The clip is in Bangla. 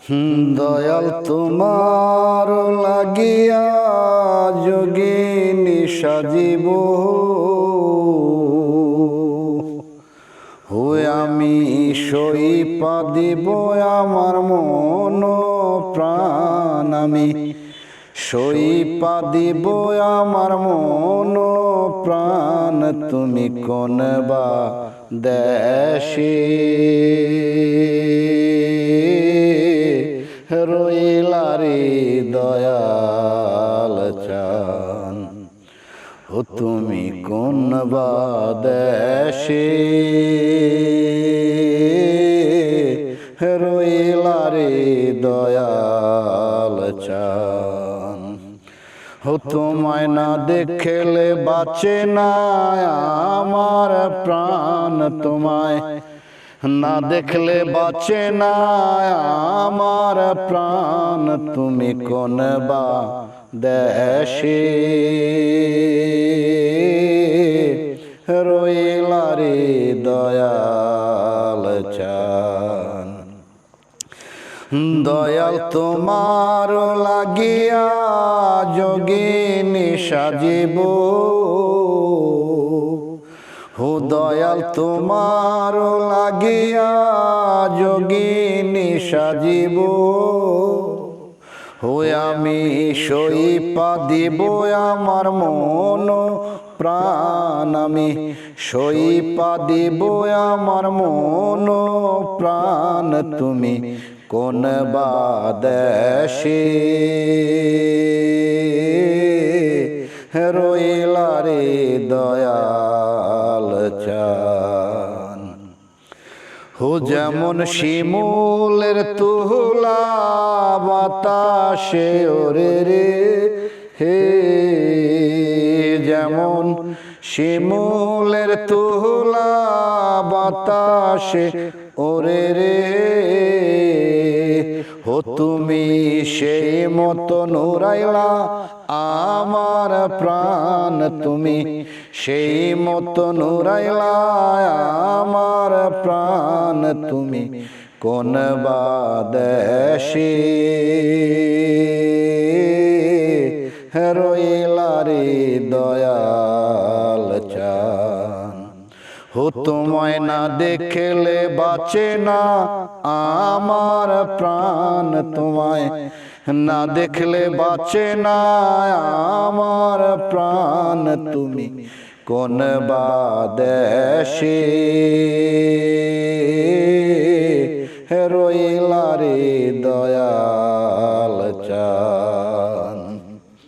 দয়াল তোমার লাগিয়া যোগিনী সাজিব, হয়ে আমি সইপা দিব আমার মন প্রাণ, আমি সইপা দিব আমার মন প্রাণ। তুমি কোন বা দেশে রইলা রে দয়াল চান, ও তুমি কোন বা দেশে রইলা রে দয়াল চান। ও তোমায় না দেখলে বাঁচে না আমার প্রাণ, তোমায় না দেখলে বাঁচে না আমার প্রাণ। তুমি কোন বা দেশে রইলা রে দয়াল চান। দয়াল তোমার লাগিয়া যোগিনী সাজিব, হো দয়াল তোমার লাগিয়া যোগিনী সাজিব, হয়ে আমি সইপা দিব আমার মন প্রাণ, আমি সইপা দিব আমার মন প্রাণ। তুমি কোন বা দেশে রইলা রে দয়াল চান। হো যেমন শিমুলের তুলা বাতাসে ওরে রে হে, যেমন শিমুলের তুলা বাতাসে ওরে রে, হো তুমি সেই মতো নুরাইলা আমার প্রাণ, তুমি সেই মতো নুরাইলা আমার প্রাণ। তুমি কোন বা দেশে রইলা রে দয়াল চান। হো তোমায় না দেখলে বাঁচে না আমার প্রাণ, তোমায় না দেখলে বাঁচে না আমার প্রাণ। তুমি কোন বা দেশে রইলা রে দয়াল